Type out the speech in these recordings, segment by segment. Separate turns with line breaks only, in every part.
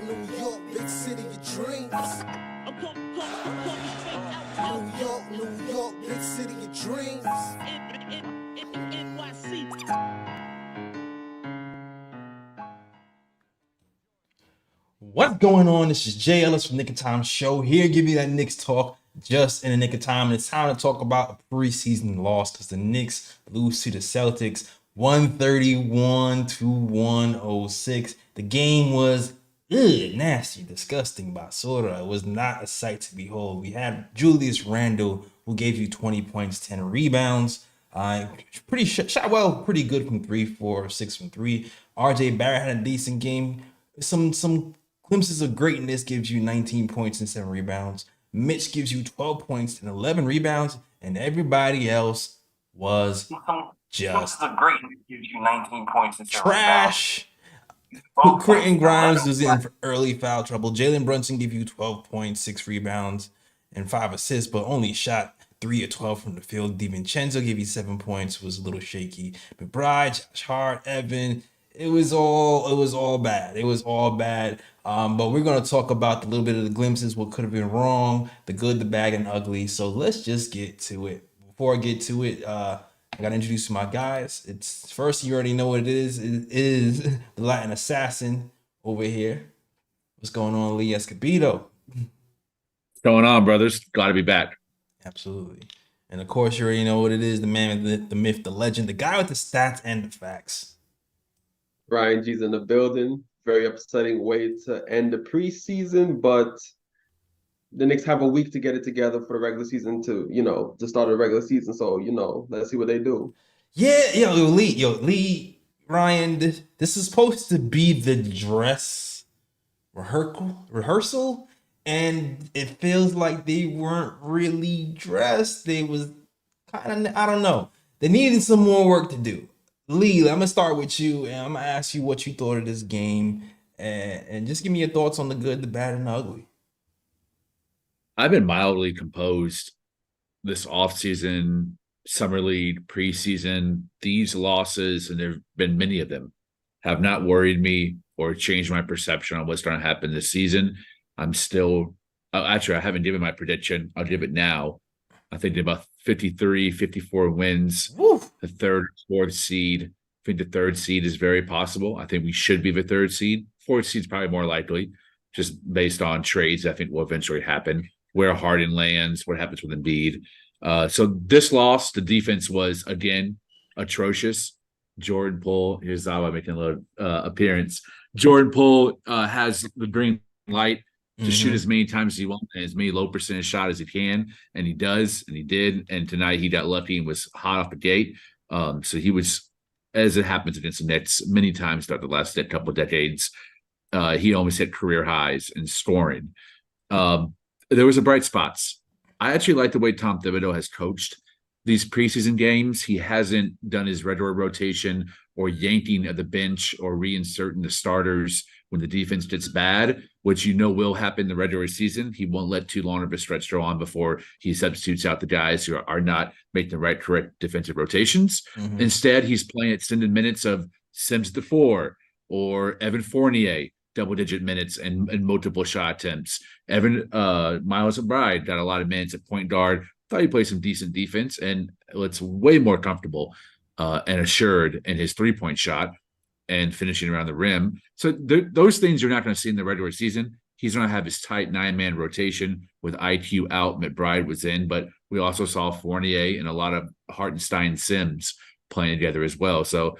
New York, big city of dreams. New York, big city of dreams.
What's going on? This is Jay Ellis from Nick of Time Show. Here, give you that Knicks talk just in the nick of time. And it's time to talk about a preseason loss because the Knicks lose to the Celtics 131 to 106. The game was nasty, disgusting, basura. It was not a sight to behold. We had Julius Randle, who gave you 20 points, 10 rebounds. Pretty good from 3, 4, 6 from 3. RJ Barrett had a decent game. Some glimpses of greatness. Gives you 19 points and 7 rebounds. Mitch gives you 12 points and 11 rebounds, and everybody else was just
gives you 19 points and 7
trash. Quentin Grimes was in for early foul trouble. Jalen Brunson gave you 12 points, 6 rebounds, and 5 assists, but only shot 3 of 12 from the field. DiVincenzo gave you 7 points, was a little shaky. McBride, Josh Hart, Evan, it was all bad. It was all bad. But we're gonna talk about a little bit of the glimpses, what could have been wrong, the good, the bad, and ugly. So let's just get to it. Before I get to it, I gotta introduce my guys. It's first, you already know what it is. It is the Latin assassin over here. What's going on, Lee Escobedo?
What's going on, brothers? Glad to be back.
Absolutely. And of course, you already know what it is. The man, the myth, the legend, the guy with the stats and the facts.
Ryan G's in the building. Very upsetting way to end the preseason, but the Knicks have a week to get it together for the regular season to start the regular season. So, let's see what they do.
Yeah, Lee, Ryan, this is supposed to be the dress rehearsal, and it feels like they weren't really dressed. They was kind of, I don't know. They needed some more work to do. Lee, I'm gonna start with you, and I'm gonna ask you what you thought of this game, and just give me your thoughts on the good, the bad, and the ugly.
I've been mildly composed this offseason, summer league, preseason. These losses, and there have been many of them, have not worried me or changed my perception on what's going to happen this season. I'm still, actually, I haven't given my prediction. I'll give it now. I think about 53, 54 wins.
Woo.
The third, fourth seed. I think the third seed is very possible. I think we should be the third seed. Fourth seed is probably more likely, just based on trades I think will eventually happen, where Harden lands, what happens with Embiid. So this loss, the defense was, again, atrocious. Jordan Poole, here's Zawa making a little appearance. Jordan Poole has the green light to shoot as many times as he wants and as many low percentage shot as he can, and he does, and he did. And tonight he got lucky and was hot off the gate. So he was, as it happens against the Knicks many times throughout the last couple of decades, he almost hit career highs in scoring. There was a bright spots. I actually like the way Tom Thibodeau has coached these preseason games. He hasn't done his regular rotation or yanking of the bench or reinserting the starters when the defense gets bad, which will happen in the regular season. He won't let too long of a stretch go on before he substitutes out the guys who are not making the correct defensive rotations. Instead, he's playing extended minutes of Sims at the 4 or Evan Fournier, double-digit minutes and multiple shot attempts. Miles McBride got a lot of minutes at point guard. Thought he played some decent defense and looks way more comfortable and assured in his three-point shot and finishing around the rim. So those things you're not going to see in the regular season. He's going to have his tight 9-man rotation with IQ out. McBride was in, but we also saw Fournier and a lot of Hartenstein Sims playing together as well. So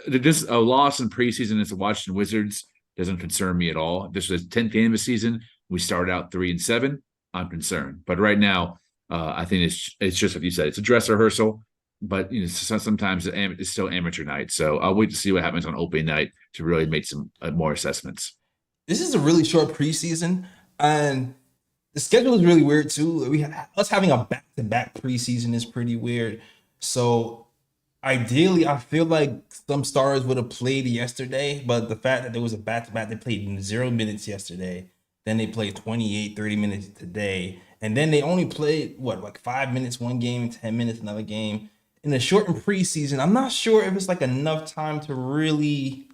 this a loss in preseason against the Washington Wizards doesn't concern me at all. This was the 10th game of the season. We started out 3-7. I'm concerned. But right now, I think it's just like you said, it's a dress rehearsal. But sometimes it's still amateur night. So I'll wait to see what happens on opening night to really make some more assessments.
This is a really short preseason, and the schedule is really weird too. Us having a back-to-back preseason is pretty weird. So ideally, I feel like some stars would have played yesterday, but the fact that there was a back-to-back, they played 0 minutes yesterday. Then they played 28, 30 minutes today. And then they only played, 5 minutes one game, 10 minutes another game. In a shortened preseason, I'm not sure if it's enough time to really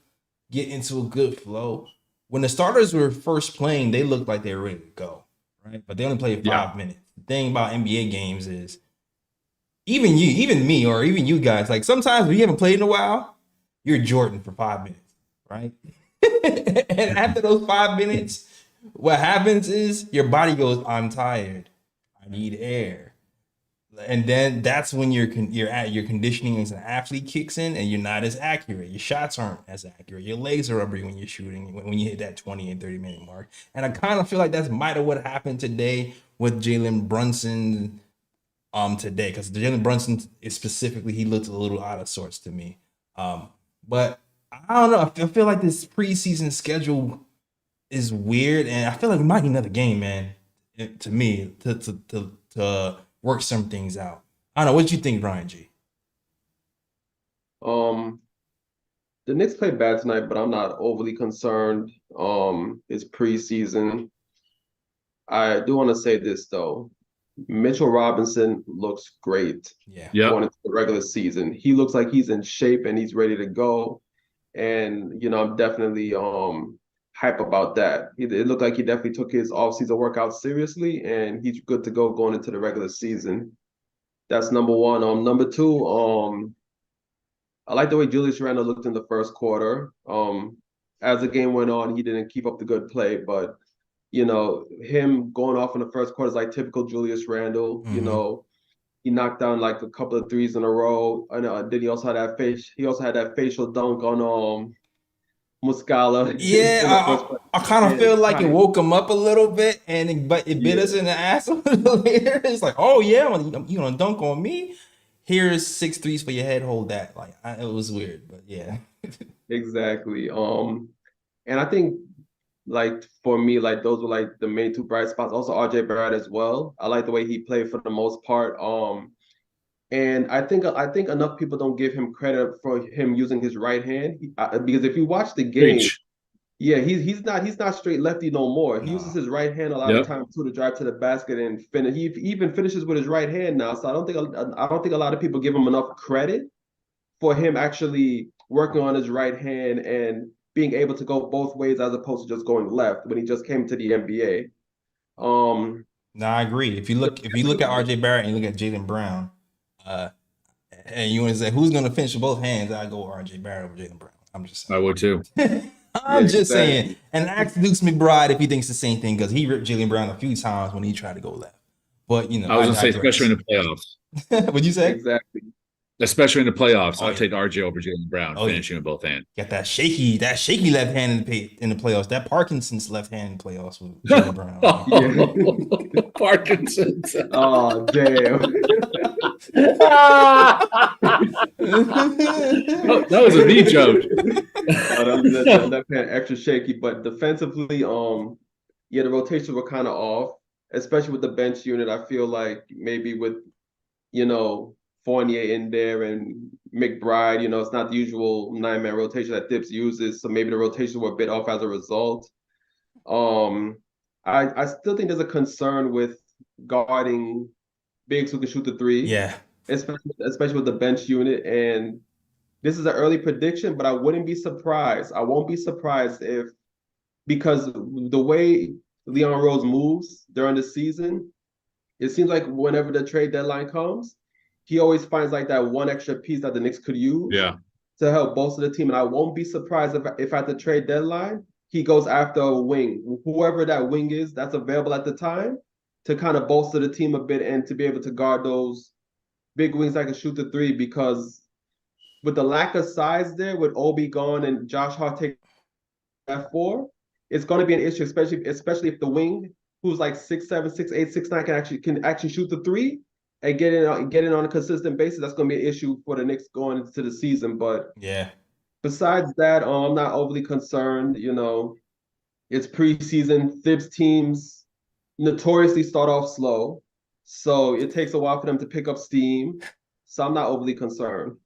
get into a good flow. when the starters were first playing, they looked like they were ready to go, right? But they only played 5 minutes. The thing about NBA games is even you, even me, or even you guys, like sometimes when you haven't played in a while, you're Jordan for 5 minutes, right? And after those 5 minutes, what happens is your body goes, I'm tired. I need air. And then that's when your conditioning as an athlete kicks in, and you're not as accurate. Your shots aren't as accurate. Your legs are rubbery when you're shooting, when you hit that 20 and 30-minute mark. And I kind of feel like that's might have what happened today with Jalen Brunson today, because Jalen Brunson is specifically, he looked a little out of sorts to me. But I don't know. I feel like this preseason schedule is weird, and I feel like we might need another game, man. To me, to work some things out. I don't know. What do you think, Ryan G?
The Knicks played bad tonight, but I'm not overly concerned. It's preseason. I do want to say this though. Mitchell Robinson looks great.
Yeah.
Going into the regular season. He looks like he's in shape and he's ready to go. And I'm definitely hype about that. It looked like he definitely took his offseason workout seriously, and he's good to go going into the regular season. That's number one. Number two, I like the way Julius Randle looked in the first quarter. As the game went on, he didn't keep up the good play, but him going off in the first quarter is like typical Julius Randle.
Mm-hmm.
He knocked down like a couple of threes in a row, and then he also had that facial dunk on Muscala.
Yeah, I kind of feel like it woke him up a little bit, but it bit us in the ass a little later. It's like, oh yeah, you gonna dunk on me? Here's 6 threes for your head. Hold that. Like it was weird, but yeah.
Exactly. And I think like for me, like those were like the main two bright spots. Also, RJ Barrett as well. I like the way he played for the most part. And I think enough people don't give him credit for him using his right hand because if you watch the game, he's not straight lefty no more. He uses his right hand a lot of times too to drive to the basket and finish. He even finishes with his right hand now. So I don't think a lot of people give him enough credit for him actually working on his right hand and being able to go both ways as opposed to just going left when he just came to the NBA.
No, I agree. If you look at RJ Barrett and you look at Jaylen Brown. And you want to say who's going to finish with both hands? I go RJ Barrett over Jaylen Brown. I'm just saying.
I would too.
I'm just saying. And ask Dukes McBride if he thinks the same thing, because he ripped Jaylen Brown a few times when he tried to go left. But
I was going to say, especially in the playoffs.
What'd you say?
Exactly.
Especially in the playoffs, I'll take RJ over Jaylen Brown, finishing with both hands.
Got that shaky left hand in the playoffs. That Parkinson's left hand in the playoffs with Jaylen Brown.
Parkinson's.
Oh damn.
That was a knee joke.
That kind of extra shaky, but defensively, the rotations were kind of off, especially with the bench unit. I feel like maybe with Fournier in there and McBride, it's not the usual 9-man rotation that Thibs uses, so maybe the rotations were a bit off as a result. I still think there's a concern with guarding bigs who can shoot the three.
Yeah.
Especially with the bench unit. And this is an early prediction, but I wouldn't be surprised. I won't be surprised because the way Leon Rose moves during the season, it seems like whenever the trade deadline comes, he always finds like that one extra piece that the Knicks could use to help bolster the team. And I won't be surprised if at the trade deadline, he goes after a wing, whoever that wing is that's available at the time, to kind of bolster the team a bit and to be able to guard those big wings that can shoot the three, because with the lack of size there, with Obi gone and Josh Hart taking that 4, it's going to be an issue, especially if the wing, who's like 6'7", 6'8", 6'9", can actually shoot the three and get in on a consistent basis. That's going to be an issue for the Knicks going into the season. But besides that, I'm not overly concerned. It's preseason. Thibs teams notoriously start off slow, so it takes a while for them to pick up steam. So I'm not overly concerned.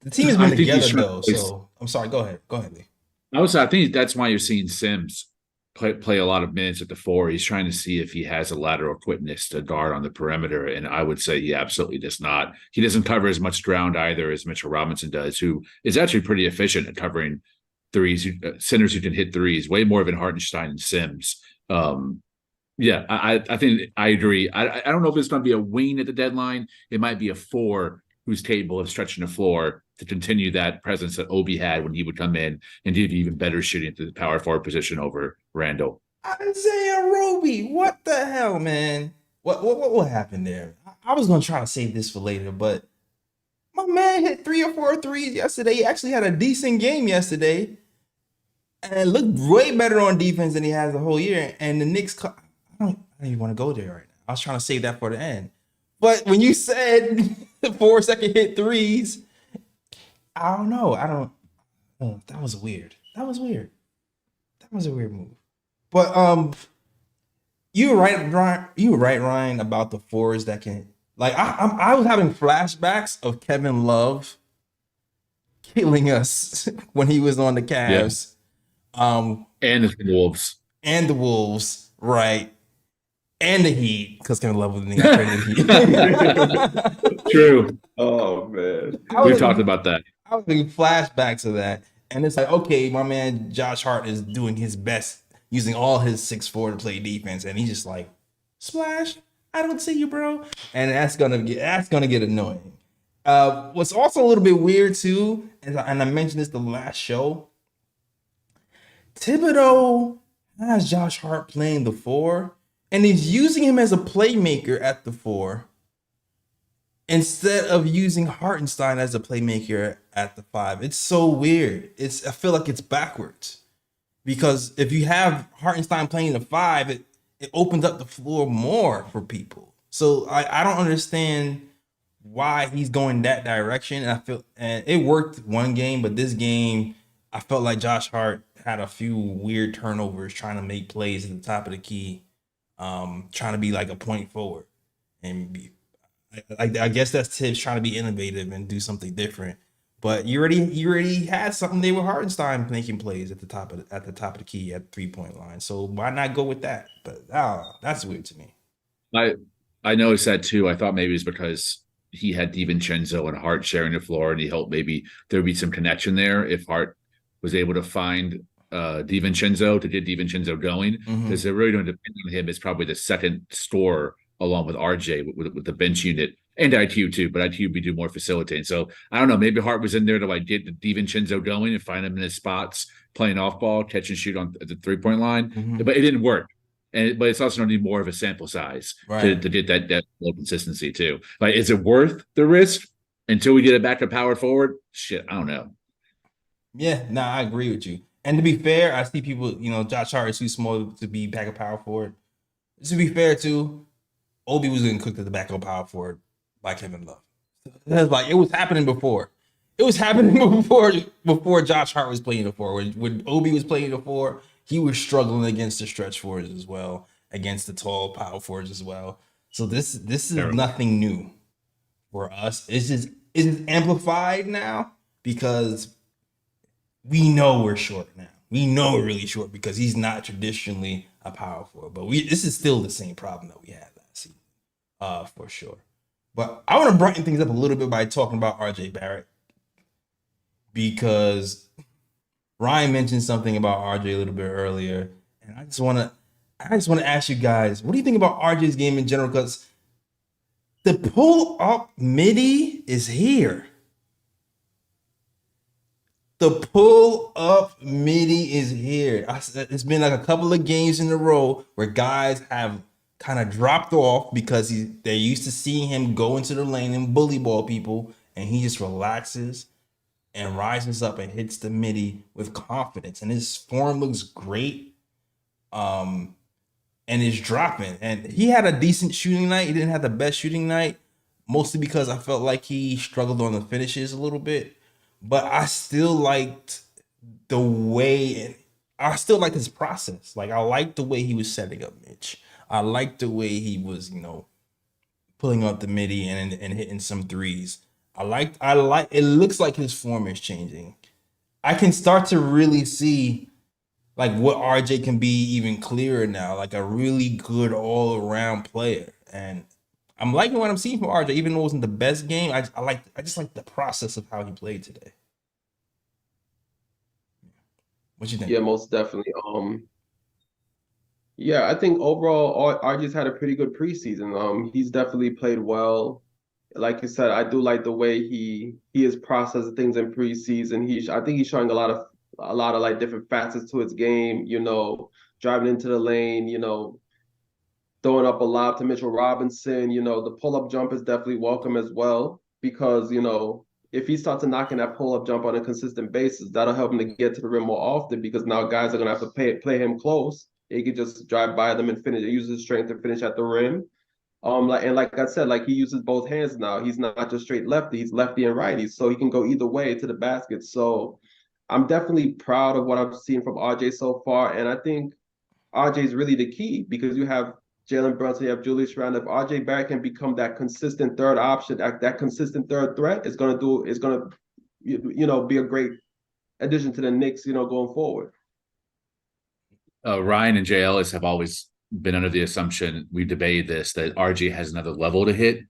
The team has been together though, so I'm sorry. Go ahead, Lee.
I think that's why you're seeing Sims play a lot of minutes at the 4. He's trying to see if he has a lateral quickness to guard on the perimeter, and I would say he absolutely does not. He doesn't cover as much ground either as Mitchell Robinson does, who is actually pretty efficient at covering threes, centers who can hit threes, way more than Hartenstein and Sims. Yeah, I think I agree. I don't know if it's going to be a wing at the deadline. It might be a 4 who's capable of stretching the floor to continue that presence that Obi had when he would come in and do even better shooting at the power forward position over Randall.
Isaiah Roby, what the hell, man? What happened there? I was gonna try to save this for later, but my man hit 3 or 4 threes yesterday. He actually had a decent game yesterday, and looked way better on defense than he has the whole year. And the Knicks, I don't even want to go there right now. I was trying to save that for the end. But when you said 4-second hit threes, I don't know. That was weird. That was a weird move. But you were right, Ryan. You were right, Ryan, about the 4s that can. Like I was having flashbacks of Kevin Love killing us when he was on the Cavs.
Yeah. And the Wolves.
And the Wolves, right? And the Heat, because Kevin Love was in the Heat.
True.
Oh man,
We've talked about that.
I was thinking flashbacks of that, and it's like, okay, my man Josh Hart is doing his best, using all his 6'4" to play defense, and he's just like, splash, I don't see you, bro, and that's gonna get annoying. What's also a little bit weird too, and I mentioned this the last show. Thibodeau has Josh Hart playing the 4, and he's using him as a playmaker at the 4 instead of using Hartenstein as a playmaker at the 5. It's so weird. I feel like it's backwards, because if you have Hartenstein playing the 5, it opens up the floor more for people. So I don't understand why he's going that direction. And it worked one game, but this game I felt like Josh Hart had a few weird turnovers trying to make plays at the top of the key, trying to be like a point forward, and I guess that's Tibbs trying to be innovative and do something different. But you already had something there with Hartenstein making plays at the top of the key at the 3-point line. So why not go with that? But that's weird to me.
I noticed that too. I thought maybe it's because he had DiVincenzo and Hart sharing the floor, and he hoped maybe there would be some connection there if Hart was able to find DiVincenzo to get DiVincenzo going, because they're really going to depend on him as probably the second scorer along with RJ with the bench unit, and IQ too, but IQ would do more facilitating. So I don't know, maybe Hart was in there to like get DiVincenzo going and find him in his spots, playing off ball, catch and shoot on the 3-point line, but it didn't work. But it's also going to need more of a sample size to get that low consistency too. Like, is it worth the risk until we get it back to power forward? Shit, I don't know.
Yeah, I agree with you. And to be fair, I see people, Josh Hart is too small to be back of power forward. To be fair too, Obi was getting cooked at the back of power forward by Kevin Love. It was happening before. It was happening before Josh Hart was playing the 4. When Obi was playing the 4, he was struggling against the stretch forwards as well, against the tall power forwards as well. So this is nothing new for us. It's just amplified now because we know we're short now. We know we're really short because he's not traditionally a power forward. But this is still the same problem that we had last season, for sure. But I want to brighten things up a little bit by talking about RJ Barrett, because Ryan mentioned something about RJ a little bit earlier, and I just want to ask you guys, what do you think about RJ's game in general? Because the pull up midi is here. The pull up midi is here. It's been like a couple of games in a row where guys have kind of dropped off because they're used to seeing him go into the lane and bully ball people, and he just relaxes and rises up and hits the midi with confidence, and his form looks great. And is dropping, and he had a decent shooting night. He didn't have the best shooting night, mostly because I felt like he struggled on the finishes a little bit. But I still liked the way, I still liked his process. Like, I liked the way he was setting up Mitch. I liked the way he was, pulling up the midi and hitting some threes. I like. It looks like his form is changing. I can start to really see like what RJ can be even clearer now, like a really good all around player. And I'm liking what I'm seeing from RJ, even though it wasn't the best game. I just like the process of how he played today. What you think?
Yeah, most definitely. Yeah, I think overall RJ's had a pretty good preseason. He's definitely played well. Like you said, I do like the way he is processing things in preseason. I think he's showing a lot of like different facets to his game. Driving into the lane. Throwing up a lob to Mitchell Robinson. The pull-up jump is definitely welcome as well because, if he starts knocking that pull-up jump on a consistent basis, that'll help him to get to the rim more often because now guys are going to have to play him close. He could just drive by them and finish, use his strength to finish at the rim. Like I said, like he uses both hands now. He's not just straight lefty, he's lefty and righty. So he can go either way to the basket. So I'm definitely proud of what I've seen from RJ so far. And I think RJ is really the key because you have Jalen Brunson, you have Julius Randle. If RJ Barrett can become that consistent third option, that consistent third threat, is gonna be a great addition to the Knicks, going forward.
Ryan and Jay Ellis have always been under the assumption, we've debated this, that RJ has another level to hit.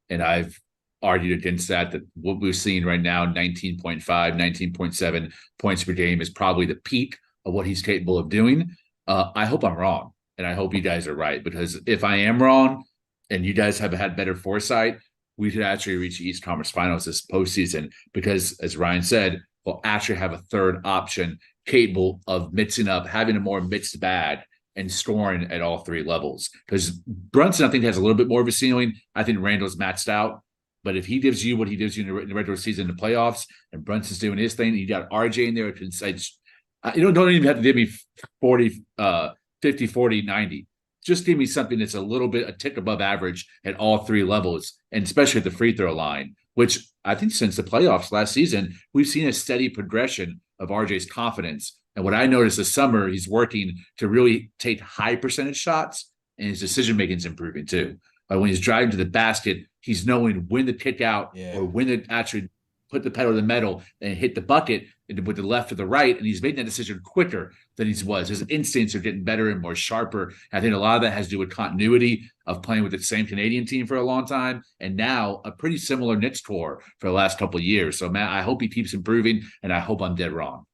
And I've argued against that what we're seeing right now, 19.5, 19.7 points per game is probably the peak of what he's capable of doing. I hope I'm wrong. And I hope you guys are right, because if I am wrong and you guys have had better foresight, we could actually reach the East Conference Finals this postseason because, as Ryan said, we'll actually have a third option capable of mixing up, having a more mixed bag and scoring at all three levels. Because Brunson, I think, has a little bit more of a ceiling. I think Randall's matched out. But if he gives you what he gives you in the regular season, in the playoffs, and Brunson's doing his thing, and you got RJ in there, it can say, don't even have to give me 40, 50, 40, 90. Just give me something that's a little bit, a tick above average at all three levels, and especially at the free throw line, which I think since the playoffs last season, we've seen a steady progression of RJ's confidence. And what I noticed this summer, he's working to really take high percentage shots, and his decision making is improving too. When he's driving to the basket, he's knowing when to kick out or when to actually put the pedal to the metal and hit the bucket with the left or the right. And he's making that decision quicker than he was. His instincts are getting better and more sharper. I think a lot of that has to do with continuity of playing with the same Canadian team for a long time. And now a pretty similar Knicks core for the last couple of years. So, man, I hope he keeps improving, and I hope I'm dead wrong.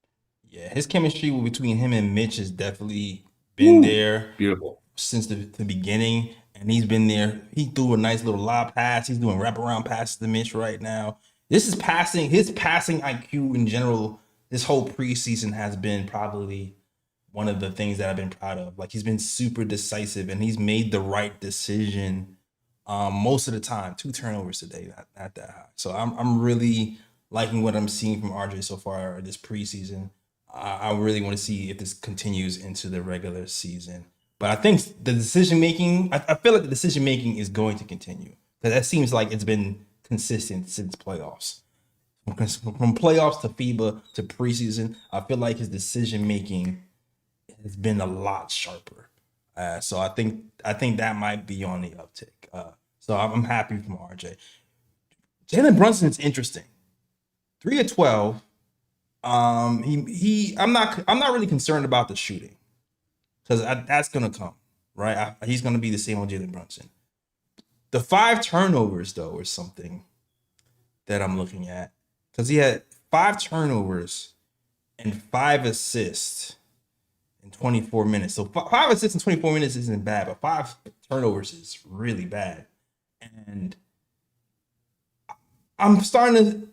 Yeah, his chemistry between him and Mitch has definitely been there.
Beautiful.
Since the beginning. And he's been there. He threw a nice little lob pass. He's doing wraparound passes to Mitch right now. His passing IQ in general, this whole preseason has been probably one of the things that I've been proud of. Like, he's been super decisive and he's made the right decision most of the time. 2 turnovers today, not that high. So I'm really liking what I'm seeing from RJ so far this preseason. I really want to see if this continues into the regular season. But I think the decision making, I feel like the decision making is going to continue. Because that seems like it's been consistent since playoffs. From playoffs to FIBA to preseason, I feel like his decision making has been a lot sharper. So I think that might be on the uptick. So I'm happy from RJ. Jalen Brunson's interesting. 3 of 12. I'm not really concerned about the shooting. Because that's going to come, right? He's going to be the same on Jalen Brunson. The 5 turnovers, though, is something that I'm looking at. Because he had 5 turnovers and 5 assists in 24 minutes. So 5 assists in 24 minutes isn't bad, but 5 turnovers is really bad. And I'm starting to,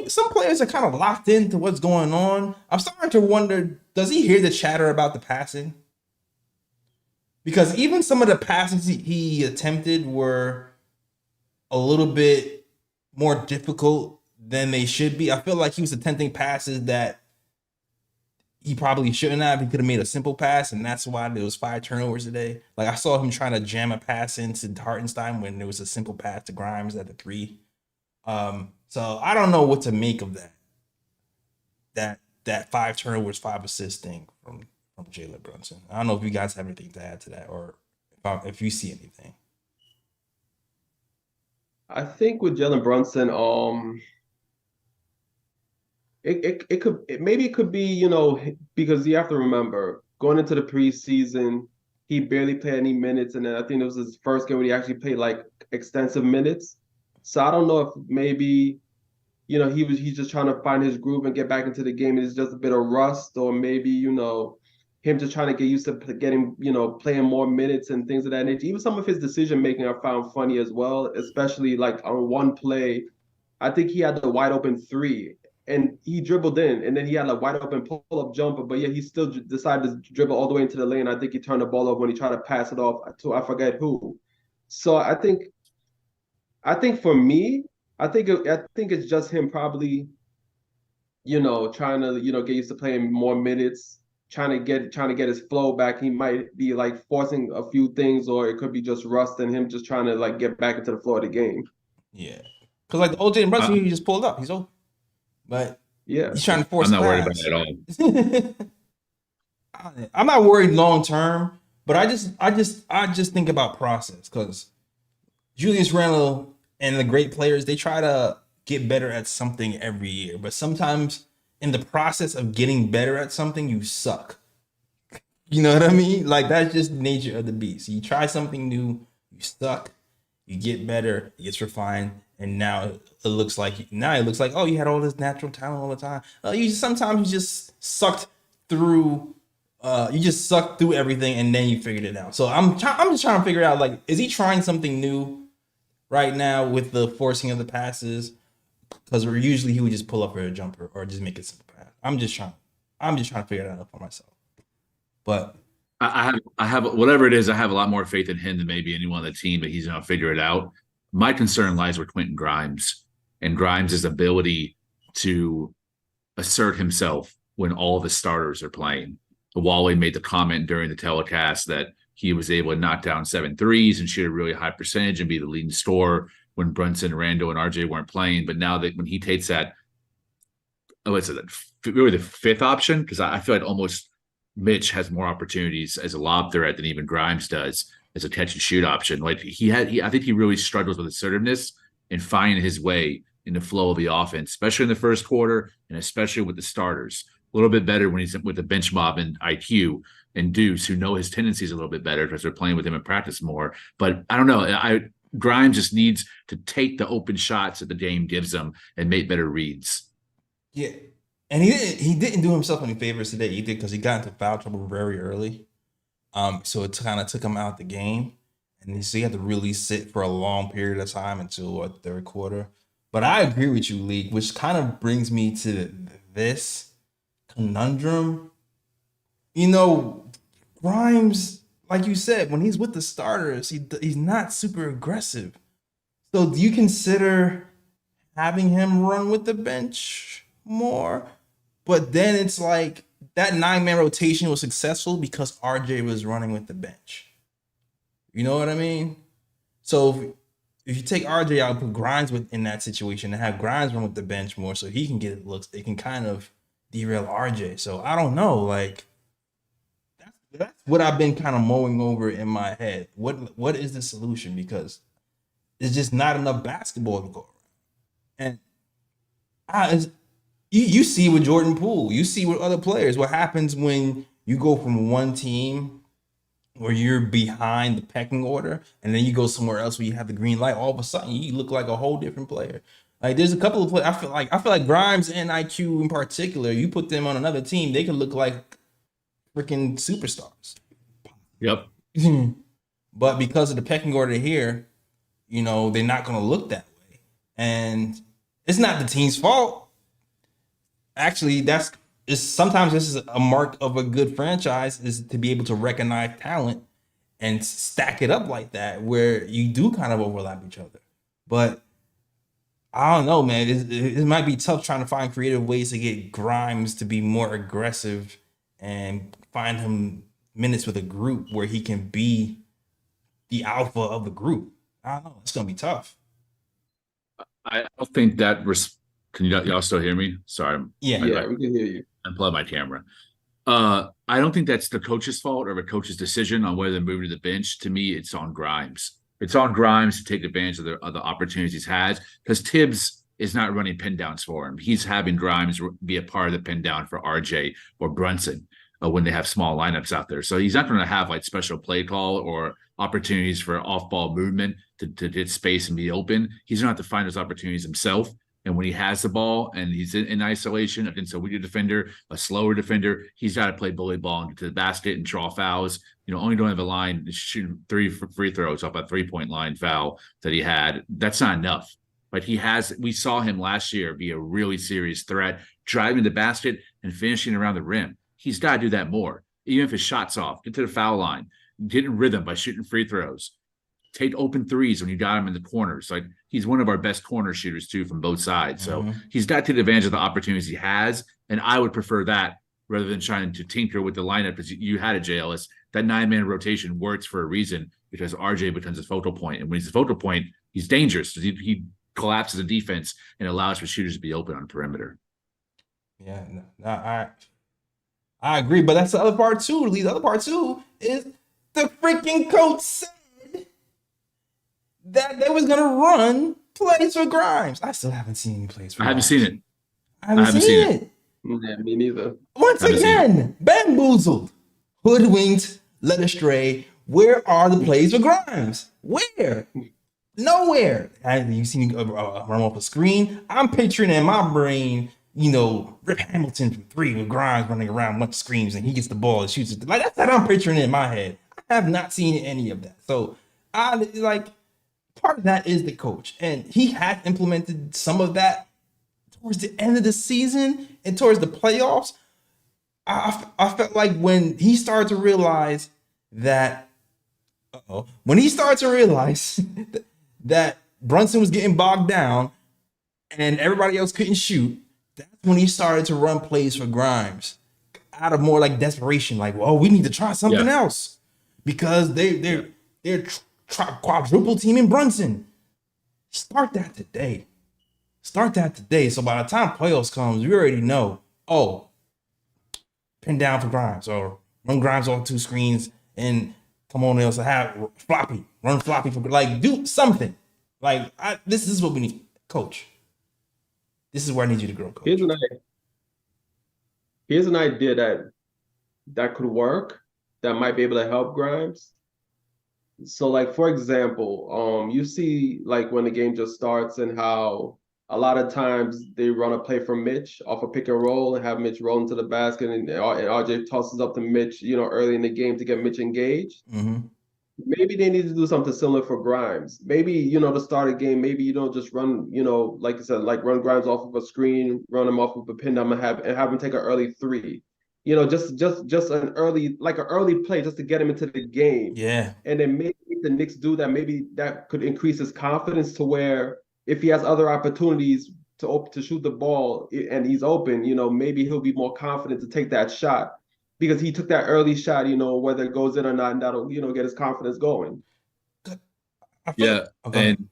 some players are kind of locked into what's going on. I'm starting to wonder, does he hear the chatter about the passing? Because even some of the passes he attempted were a little bit more difficult than they should be. I feel like he was attempting passes that he probably shouldn't have. He could have made a simple pass, and that's why there was 5 turnovers today. Like, I saw him trying to jam a pass into Hartenstein when there was a simple pass to Grimes at the 3. So I don't know what to make of that 5 turnovers, 5 assists thing from Jalen Brunson. I don't know if you guys have anything to add to that, or if you see anything.
I think with Jalen Brunson, it could be, because you have to remember, going into the preseason, he barely played any minutes, and then I think it was his first game when he actually played like extensive minutes. So I don't know if maybe, he's just trying to find his groove and get back into the game. It's just a bit of rust, or maybe, him just trying to get used to getting, playing more minutes and things of that nature. Even some of his decision making I found funny as well, especially like on one play. I think he had the wide open three and he dribbled in, and then he had a wide open pull up jumper, but yeah, he still decided to dribble all the way into the lane. I think he turned the ball over when he tried to pass it off to I forget who. So I think for me, I think it's just him probably, trying to get used to playing more minutes, trying to get his flow back. He might be like forcing a few things, or it could be just rust and him just trying to like get back into the flow of the game.
Yeah, because like the old Jalen Brunson, he just pulled up. He's old, but
yeah,
he's trying to force.
I'm not worried about it at
all. I'm not worried long term, but I just think about process, because Julius Randle and the great players, they try to get better at something every year, but sometimes in the process of getting better at something, you suck. You know what I mean? Like, that's just the nature of the beast. You try something new, you suck, you get better, it gets refined, and now it looks like oh, you had all this natural talent all the time. Sometimes you just sucked through. You just sucked through everything and then you figured it out. So I'm just trying to figure out, like, is he trying something new right now with the forcing of the passes? Because usually he would just pull up for a jumper or just make it simple pass. I'm just trying to figure that out for myself. But
I have whatever it is. I have a lot more faith in him than maybe anyone on the team, but he's going to figure it out. My concern lies with Quentin Grimes and Grimes' ability to assert himself when all the starters are playing. Wally made the comment during the telecast that he was able to knock down 7 threes and shoot a really high percentage and be the leading scorer when Brunson, Randle, and RJ weren't playing. But now that when he takes that, really the fifth option, because I feel like almost Mitch has more opportunities as a lob threat than even Grimes does as a catch and shoot option. Like I think he really struggles with assertiveness and finding his way in the flow of the offense, especially in the first quarter and especially with the starters. A little bit better when he's with the bench mob and IQ and Deuce, who know his tendencies a little bit better because they're playing with him in practice more. But I don't know. Grimes just needs to take the open shots that the game gives him and make better reads.
Yeah, and he didn't do himself any favors today either, because he got into foul trouble very early. So it kind of took him out the game, and so he had to really sit for a long period of time until third quarter. But I agree with you, League, which kind of brings me to this conundrum. Grimes, like you said, when he's with the starters, he's not super aggressive. So do you consider having him run with the bench more? But then it's like that 9-man rotation was successful because RJ was running with the bench. You know what I mean? So if you take RJ out, put Grimes in that situation, and have Grimes run with the bench more so he can get looks, it can kind of derail RJ. So I don't know. Like, that's what I've been kind of mulling over in my head. What is the solution? Because there's just not enough basketball to go around. And you see with Jordan Poole, you see with other players, what happens when you go from one team where you're behind the pecking order, and then you go somewhere else where you have the green light. All of a sudden, you look like a whole different player. Like, there's a couple of players. I feel like Grimes and IQ in particular. You put them on another team, they could look like freaking superstars.
Yep.
But because of the pecking order here, they're not going to look that way. And it's not the team's fault. Actually, sometimes this is a mark of a good franchise, is to be able to recognize talent and stack it up like that, where you do kind of overlap each other. But I don't know, man. It might be tough trying to find creative ways to get Grimes to be more aggressive and find him minutes with a group where he can be the alpha of the group. I don't know. It's going to be tough.
I don't think that can y'all still hear me? Sorry.
Yeah,
we can hear you.
Unplug my camera. I don't think that's the coach's fault or the coach's decision on whether to move to the bench. To me, it's on Grimes. It's on Grimes to take advantage of the opportunities he's had, because Tibbs is not running pin downs for him. He's having Grimes be a part of the pin down for RJ or Brunson when they have small lineups out there. So he's not going to have like special play call or opportunities for off ball movement to get space and be open. He's going to have to find those opportunities himself. And when he has the ball and he's in isolation against a weaker defender, a slower defender, he's got to play bully ball and get to the basket and draw fouls. Only don't have a line shooting 3 free throws off a 3-point line foul that he had. That's not enough. But we saw him last year be a really serious threat, driving the basket and finishing around the rim. He's got to do that more. Even if his shot's off, get to the foul line, get in rhythm by shooting free throws. Take open threes when you got him in the corners. Like, he's one of our best corner shooters too from both sides. So he's got to take advantage of the opportunities he has. And I would prefer that rather than trying to tinker with the lineup, because you had a JLS. That 9-man rotation works for a reason, because RJ becomes a focal point. And when he's a focal point, he's dangerous. He collapses the defense and allows for shooters to be open on perimeter.
Yeah, I agree, but that's the other part too. The other part too is the freaking coach said that they was gonna run plays for Grimes. I still haven't seen any plays for Grimes.
Seen it.
I haven't seen it.
Yeah, me neither.
Once again, bamboozled, hoodwinked, led astray. Where are the plays for Grimes? Where? Nowhere. You seen run off a screen? I'm picturing in my brain, Rip Hamilton from 3 with Grimes running around, bunch of screens, and he gets the ball and shoots it. Like, that's what I'm picturing in my head. I have not seen any of that. So part of that is the coach, and he had implemented some of that towards the end of the season and towards the playoffs. I felt like when he started to realize that, that Brunson was getting bogged down and everybody else couldn't shoot, that's when he started to run plays for Grimes out of more like desperation, like, well, we need to try something else because they're quadruple teaming Brunson. Start that today. So by the time playoffs comes, we already know, pin down for Grimes or run Grimes off 2 screens and come on else to have run floppy for, like, do something. Like, this is what we need, coach. This is where I need you to grow, coach.
Here's an idea that could work, that might be able to help Grimes. So, like, for example, you see, like, when the game just starts and how a lot of times they run a play from Mitch off a pick and roll and have Mitch roll into the basket, and RJ tosses up to Mitch, early in the game to get Mitch engaged.
Mm-hmm.
Maybe they need to do something similar for Grimes. Maybe, to start a game, maybe you don't just run, like you said, like run Grimes off of a screen, run him off of a pin down and have him take an early 3. Just an early play just to get him into the game.
Yeah.
And then maybe the Knicks do that. Maybe that could increase his confidence to where if he has other opportunities to shoot the ball and he's open, maybe he'll be more confident to take that shot because he took that early shot, whether it goes in or not, and that'll, get his confidence going.
Yeah. And,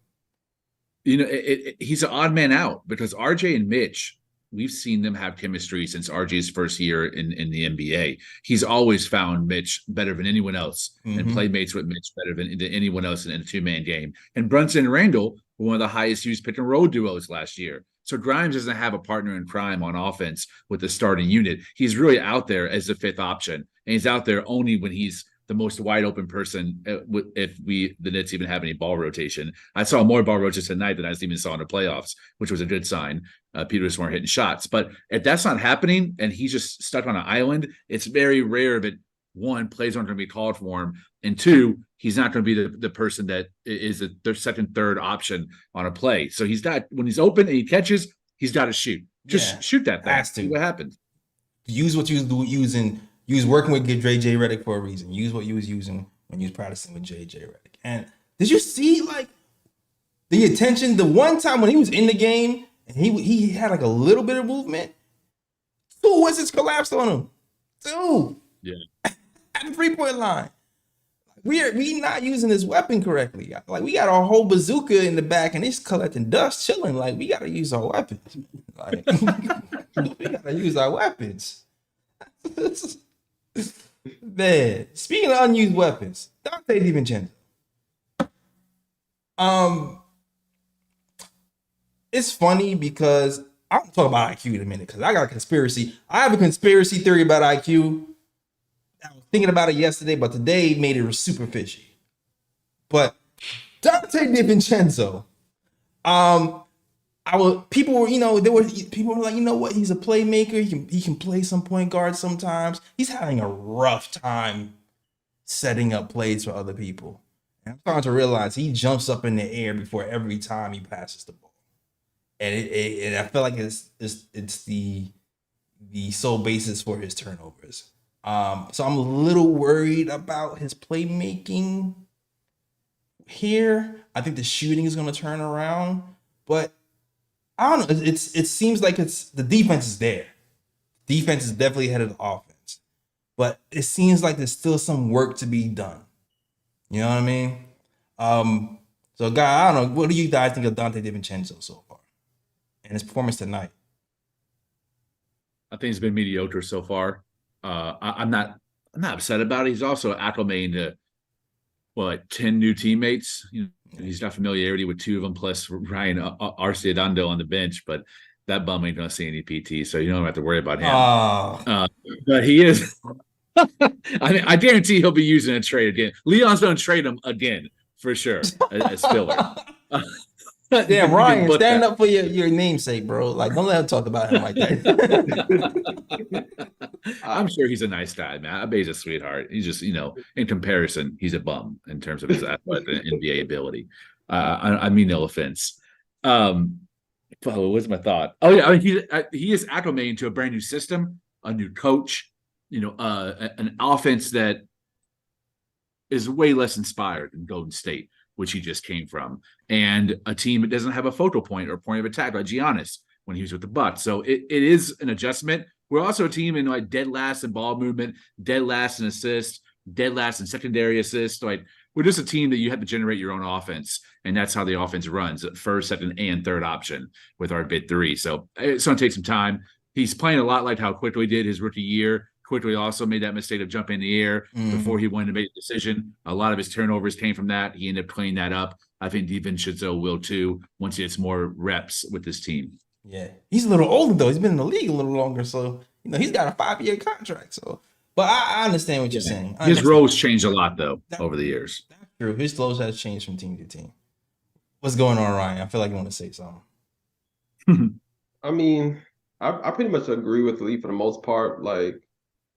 he's an odd man out because RJ and Mitch, we've seen them have chemistry since RJ's first year in the NBA. He's always found Mitch better than anyone else and playmates with Mitch better than anyone else in a 2-man game. And Brunson and Randall were one of the highest used pick and roll duos last year. So Grimes doesn't have a partner in crime on offense with the starting unit. He's really out there as the 5th option, and he's out there only when he's the most wide open person. If the Nets even have any ball rotation, I saw more ball rotations tonight than I even saw in the playoffs, which was a good sign. People just weren't hitting shots, but if that's not happening and he's just stuck on an island, it's very rare that 1, plays aren't going to be called for him, and 2, he's not going to be the person that is the second, third option on a play. So when he's open and he catches, he's got to shoot. Just shoot that thing. See what happens.
Use what you was using. You was working with JJ Redick for a reason. Use what you was using when you was practicing with JJ Redick. And did you see like the attention? The one time when he was in the game and he had like a little bit of movement, 2 wizards collapsed on him. 2.
Yeah.
At the 3-point line. We not using this weapon correctly. Like, we got our whole bazooka in the back and it's collecting dust, chilling. Like, we gotta use our weapons. Like, we gotta use our weapons. Man, speaking of unused weapons, Dante DiVincenzo. It's funny because I'm gonna talk about IQ in a minute because I got a conspiracy. I have a conspiracy theory about IQ. I was thinking about it yesterday, but today made it super fishy. But Dante DiVincenzo, I people were, people were like, you know what? He's a playmaker. He can play some point guard sometimes. He's having a rough time setting up plays for other people. And I'm starting to realize he jumps up in the air before every time he passes the ball. And and I feel like it's the sole basis for his turnovers. So I'm a little worried about his playmaking here. I think the shooting is going to turn around, but I don't know. It seems like the defense is there. Defense is definitely ahead of the offense, but it seems like there's still some work to be done. You know what I mean? So, guy, I don't know. What do you guys think of Dante DiVincenzo so far and his performance tonight?
I think it's been mediocre so far. I'm not upset about it. He's also acclimated to 10 new teammates. He's got familiarity with 2 of them, plus Ryan Arcidiacono on the bench, but that bum ain't gonna see any PT, so you don't have to worry about him. But he is. I guarantee he'll be using a trade again. Leon's gonna trade him again for sure as filler.
Damn, Ryan, stand up for your namesake, bro. Like, don't let him talk about him like that.
I'm sure he's a nice guy, man. I bet he's a sweetheart. He's just, in comparison, he's a bum in terms of his athletic NBA ability. I mean, no offense. What's my thought? Oh yeah, he is acclimating to a brand new system, a new coach. An offense that is way less inspired than Golden State, which he just came from, and a team that doesn't have a focal point or point of attack like Giannis when he was with the Bucks. So it is an adjustment. We're also a team in like dead last in ball movement, dead last in assists, dead last in secondary assists. Like, we're just a team that you have to generate your own offense, and that's how the offense runs: first, second, and third option with our big 3. So it's going to take some time. He's playing a lot like how Quickley did his rookie year. Quickley also made that mistake of jumping in the air before he went to make a decision. A lot of his turnovers came from that. He ended up cleaning that up. I think DiVincenzo will too once he gets more reps with this team.
Yeah, he's a little older though. He's been in the league a little longer, so he's got a 5-year contract. So, but I understand what you're saying.
His roles changed a lot though over the years.
That's true. His roles has changed from team to team. What's going on, Ryan? I feel like you want to say something.
I mean, I pretty much agree with Lee for the most part. Like,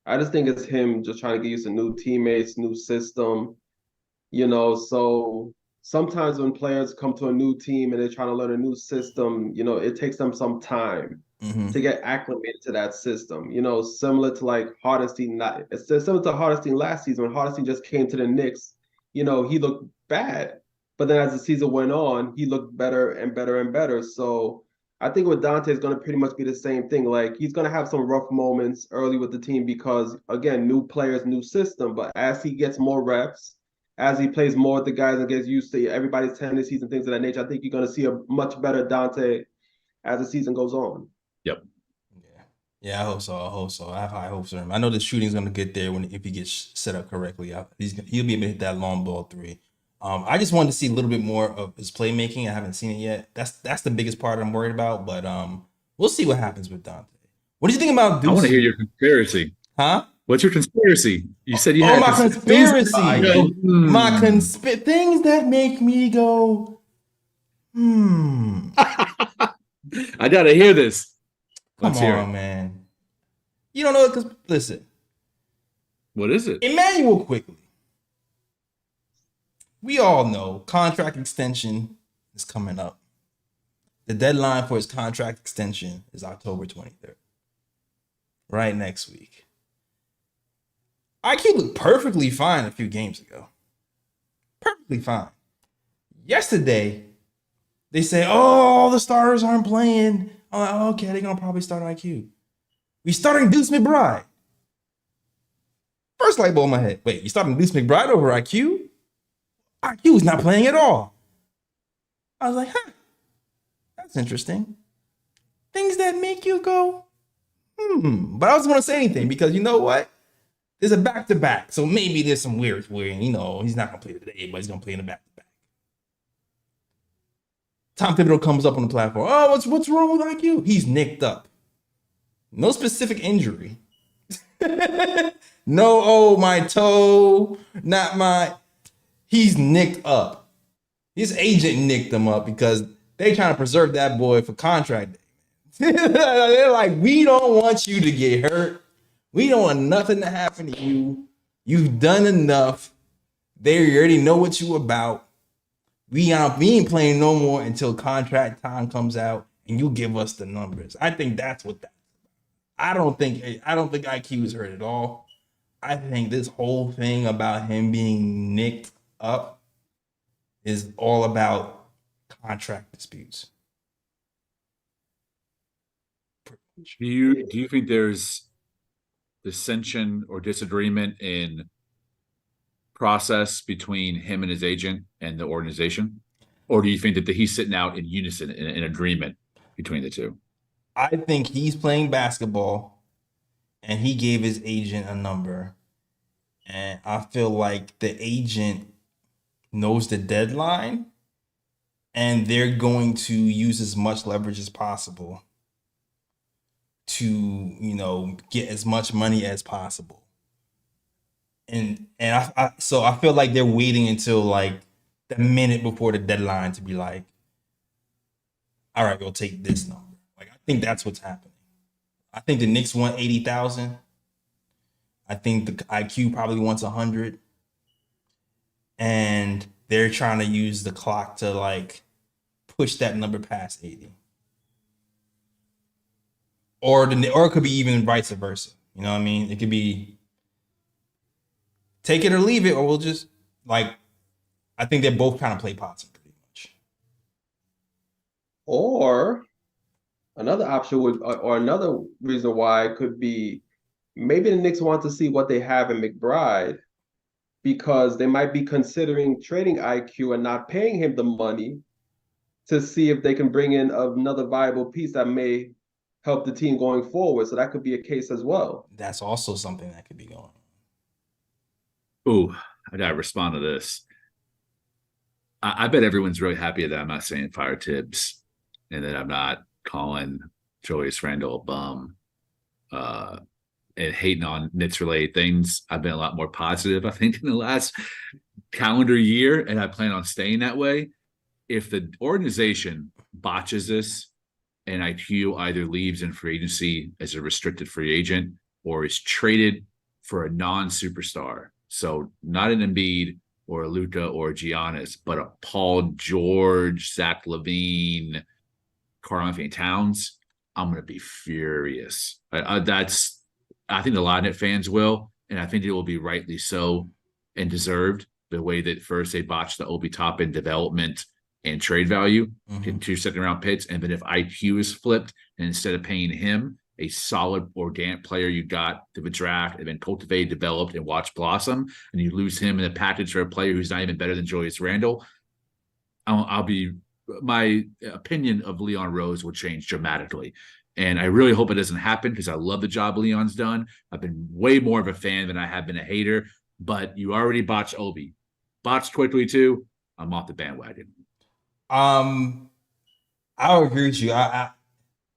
I just think it's him just trying to get used to new teammates, new system, so sometimes when players come to a new team and they're trying to learn a new system, it takes them some time to get acclimated to that system, similar to like Hardesty. It's similar to Hardesty last season when Hardesty just came to the Knicks, he looked bad, but then as the season went on, he looked better and better and better. So I think with Dante is going to pretty much be the same thing. Like, he's going to have some rough moments early with the team because, again, new players, new system. But as he gets more reps, as he plays more with the guys and gets used to everybody's tendencies and things of that nature, I think you're going to see a much better Dante as the season goes on.
Yep.
Yeah, I hope so. I have high hopes for him. I know the shooting's going to get there if he gets set up correctly. He'll be able to hit that long ball 3. I just wanted to see a little bit more of his playmaking. I haven't seen it yet. That's the biggest part I'm worried about. But we'll see what happens with Dante. What do you think about Deuce?
I want to hear your conspiracy.
Huh?
What's your conspiracy? You said you had
my conspiracy. Things that make me go,
I gotta hear this.
Let's hear it, man. You don't know it because listen.
What is it?
Emmanuel Quickley. We all know contract extension is coming up. The deadline for his contract extension is October 23rd. Right next week. IQ looked perfectly fine a few games ago. Perfectly fine. Yesterday, they say, all the starters aren't playing. I'm like, okay, they're going to probably start IQ. We starting Deuce McBride. First light bulb in my head. Wait, you starting Deuce McBride over IQ? IQ is not playing at all. I was like, that's interesting. Things that make you go, But I wasn't going to say anything because you know what? There's a back-to-back. So maybe there's some weird, he's not going to play today, but he's going to play in the back-to-back. Tom Thibodeau comes up on the platform. Oh, what's wrong with IQ? He's nicked up. No specific injury. No, my toe, not my... He's nicked up. His agent nicked him up because they trying to preserve that boy for contract day. They're like, we don't want you to get hurt. We don't want nothing to happen to you. You've done enough. They already know what you about. We ain't playing no more until contract time comes out, and you give us the numbers. I think that's what that's about. I don't think IQ is hurt at all. I think this whole thing about him being nicked up is all about contract disputes.
Do you think there's dissension or disagreement in process between him and his agent and the organization? Or do you think that he's sitting out in unison, in agreement between the two?
I think he's playing basketball and he gave his agent a number. And I feel like the agent knows the deadline and they're going to use as much leverage as possible to, you know, get as much money as possible. And so I feel like they're waiting until like the minute before the deadline to be like, all right, we'll take this number. Like, I think that's what's happening. I think the Knicks want 80,000. I think the IQ probably wants 100. And they're trying to use the clock to like push that number past 80. Or it could be even vice versa. You know what I mean? It could be take it or leave it, or we'll just like, I think they both kind of play pots pretty much.
Or another option would, or another reason why it could be, maybe the Knicks want to see what they have in McBride, because they might be considering trading IQ and not paying him the money to see if they can bring in another viable piece that may help the team going forward. So that could be a case as well.
That's also something that could be going on.
Ooh, I gotta respond to this. I bet everyone's really happy that I'm not saying fire Tibbs and that I'm not calling Julius Randle a bum and hating on Knicks related things. I've been a lot more positive, I think, in the last calendar year, and I plan on staying that way. If the organization botches this and IQ either leaves in free agency as a restricted free agent or is traded for a non-superstar, so not an Embiid or a Luka or a Giannis, but a Paul George, Zach LaVine, Karl-Anthony Towns, I'm going to be furious. I think the Lightning fans will, and I think it will be rightly so and deserved, the way that first they botched the Obi Toppin development and trade value, getting 2 second-round picks, and then if IQ is flipped, and instead of paying him a solid organic player you got to the draft and then cultivate, developed, and watch blossom, and you lose him in a package for a player who's not even better than Julius Randle, my opinion of Leon Rose will change dramatically. And I really hope it doesn't happen because I love the job Leon's done. I've been way more of a fan than I have been a hater, but you already botched Obi. Botched Quickley too. I'm off the bandwagon.
I would agree with you.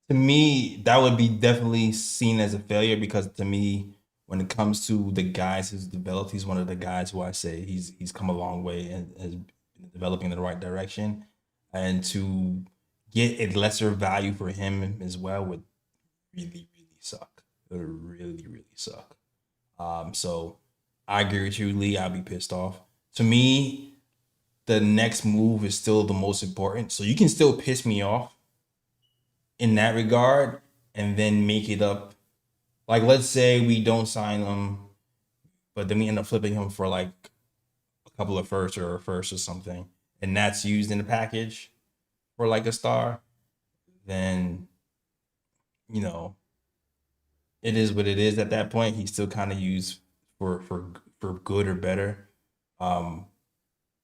To me, that would be definitely seen as a failure because to me, when it comes to the guys who's developed, he's one of the guys who I say he's come a long way and has been developing in the right direction. And to get a lesser value for him as well would really, really suck. It would really, really suck. So I agree with you, Lee. I'll be pissed off. To me, the next move is still the most important. So you can still piss me off in that regard and then make it up. Like, let's say we don't sign him, but then we end up flipping him for like a couple of firsts or a first or something, and that's used in the package for like a star, then, you know, it is what it is at that point. He's still kind of used for good or better.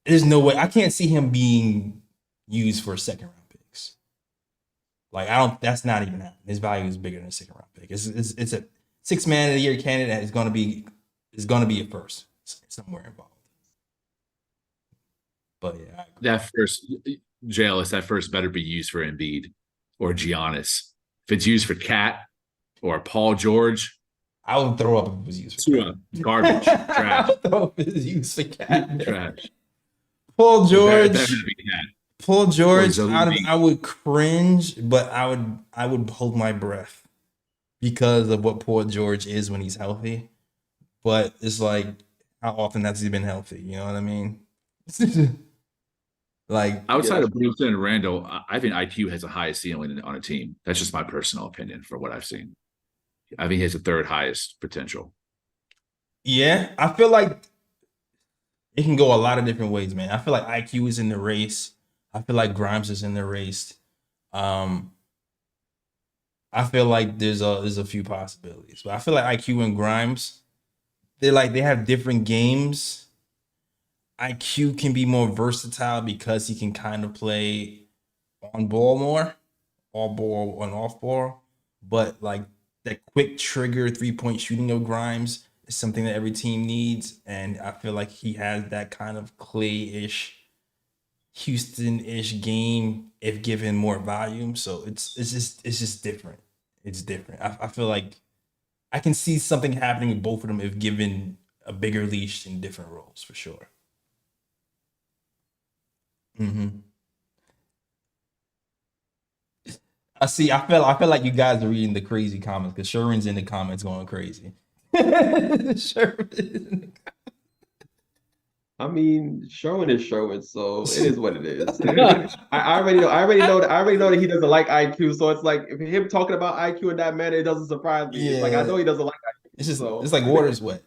There's no way I can't see him being used for second round picks. Like, that's not even happening. His value is bigger than a second round pick. It's a 6 man of the year candidate that is going to be a first somewhere involved. But yeah,
that first better be used for Embiid or Giannis. If it's used for Cat or Paul George,
I would throw up if it was used for Cat.
Garbage, trash.
I would throw up if it was used for Cat.
Trash.
Paul George. Paul
Or
George,
is Elite?
I would cringe, but I would hold my breath because of what Paul George is when he's healthy. But it's like, how often has he been healthy? You know what I mean? Like,
Yeah,
Outside
that's
of Brunson and Randall, I think IQ has the highest ceiling on a team. That's just my personal opinion for what I've seen. I think he has the third highest potential.
yeah, I feel like it can go a lot of different ways, man. I feel like IQ is in the race. I feel like Grimes is in the race. Um, I feel like there's a few possibilities, but I feel like IQ and Grimes, they have different games. IQ can be more versatile because he can kind of play on ball more, all ball and off ball. But like that quick trigger 3-point shooting of Grimes is something that every team needs, and I feel like he has that kind of Clay-ish, Houston-ish game if given more volume. So it's just different. It's different. I feel like I can see something happening with both of them if given a bigger leash in different roles for sure. Hmm. I feel like you guys are reading the crazy comments because Sherman's in the comments going crazy. Sherman.
I mean, Sherwin is Sherwin, so it is what it is. I already know that he doesn't like IQ. So it's like if him talking about IQ in that manner, it doesn't surprise me. It's like I
Yeah,
know he doesn't like
it's
IQ,
just it's
so
like water's wet.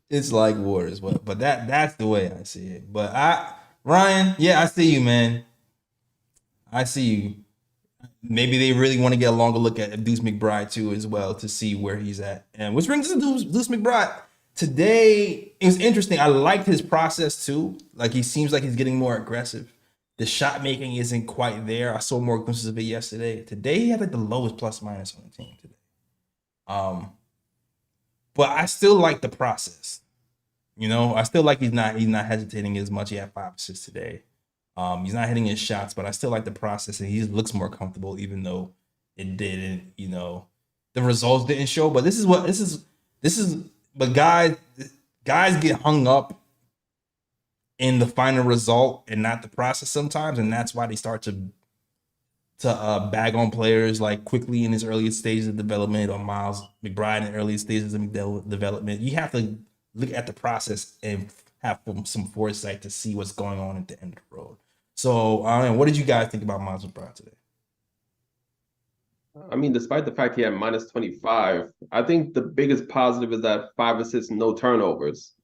It's like water's wet, but that's the way I see it. But Ryan, yeah, I see you, man. I see you. Maybe they really want to get a longer look at Deuce McBride too, as well, to see where he's at. And which brings us to Deuce McBride. Today, it was interesting. I liked his process too. Like he seems like he's getting more aggressive. The shot making isn't quite there. I saw more glimpses of it yesterday. Today, he had like the lowest plus minus on the team today. Um, but I still like the process. You know, I still like he's not hesitating as much. He had 5 assists today. He's not hitting his shots, but I still like the process, and he looks more comfortable, even though it didn't. You know, the results didn't show. But this is. But guys get hung up in the final result and not the process sometimes, and that's why they start to bag on players like Quickley in his earliest stages of development, or Miles McBride in the earliest stages of development. You have to look at the process and have some foresight to see what's going on at the end of the road. So, what did you guys think about Miles McBride today?
I mean, despite the fact he had minus 25, I think the biggest positive is that 5 assists, no turnovers.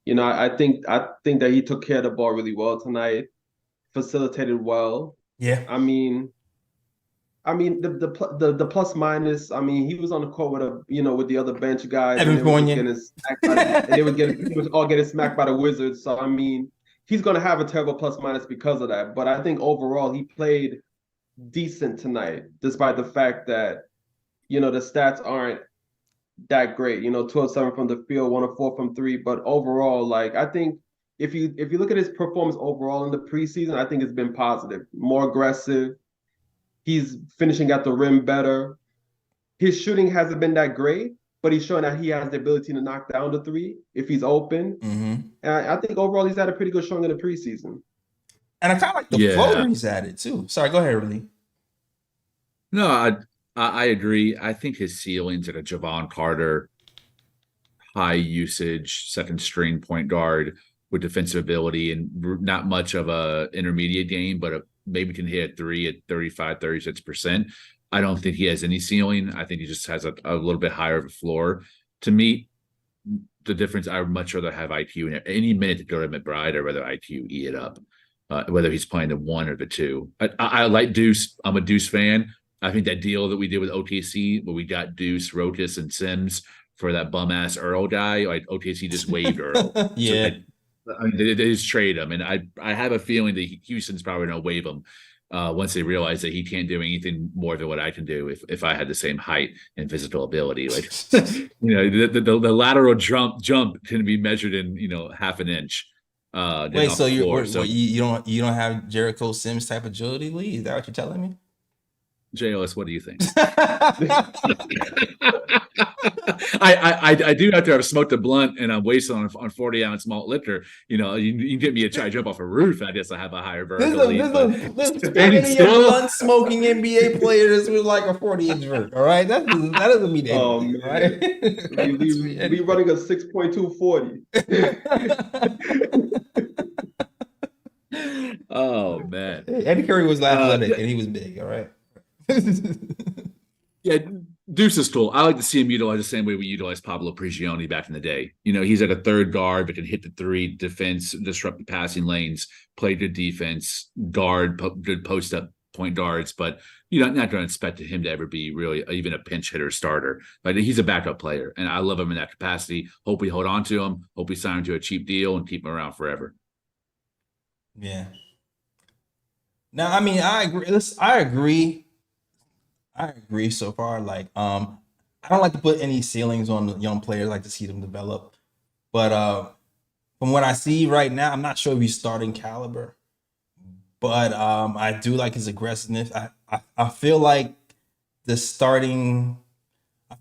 You know, I think that he took care of the ball really well tonight, facilitated well.
Yeah,
I mean, the plus minus. I mean, he was on the court with with the other bench guys, and
Evan
they were just
Fournier.
getting smacked by and he was all getting smacked by the Wizards. So I mean, he's gonna have a terrible plus minus because of that. But I think overall he played decent tonight, despite the fact that the stats aren't that great. 12-7 from the field, 1 of 4 from three. But overall, like I think if you look at his performance overall in the preseason, I think it's been positive, more aggressive. He's finishing at the rim better. His shooting hasn't been that great, but he's showing that he has the ability to knock down the three if he's open.
Mm-hmm.
And I think overall he's had a pretty good showing in the preseason.
And I kind of like the floater he's added too. Sorry, go ahead, Lee.
No, I agree. I think his ceiling's at a Javon Carter, high usage, second string point guard with defensive ability and not much of a intermediate game, but maybe can hit a three at 35, 36%. I don't think he has any ceiling. I think he just has a little bit higher of a floor. To me, the difference, I would much rather have IQ in any minute to go to McBride, or rather IQ eat it up, whether he's playing the 1 or the 2. I like Deuce. I'm a Deuce fan. I think that deal that we did with OKC, where we got Deuce, Rotis, and Sims for that bum ass Earl guy, like OKC just waived Earl.
Yeah.
So they just trade him, and I have a feeling that Houston's probably going to waive him once they realize that he can't do anything more than what I can do if I had the same height and physical ability. Like the lateral jump can be measured in half an inch.
Wait, so you don't have Jericho Sims type agility, Lee? Is that what you're telling me?
JLS, what do you think? I do have to have smoked a blunt and I'm wasting on 40-ounce malt liquor. You know, you get me a try jump off a roof. I guess I have a higher vertical leap.
There's plenty of blunt smoking NBA players with like a 40-inch vert. All right, that doesn't mean anything. All right,
we running a 6.240.
Oh man,
Eddie Curry was athletic and he was big. All right.
Yeah, Deuce is cool. I like to see him utilized the same way we utilized Pablo Prigioni back in the day. You know, he's like a third guard but can hit the three, defense, disrupt the passing lanes, play good defense, good post up point guards. But you're not going to expect him to ever be really even a pinch hitter starter. But he's a backup player, and I love him in that capacity. Hope we hold on to him. Hope we sign him to a cheap deal and keep him around forever.
Yeah. Now, I mean, I agree. I agree so far. Like, I don't like to put any ceilings on young players. I like to see them develop. But from what I see right now, I'm not sure if he's starting caliber. But I do like his aggressiveness. I feel like Deuce starting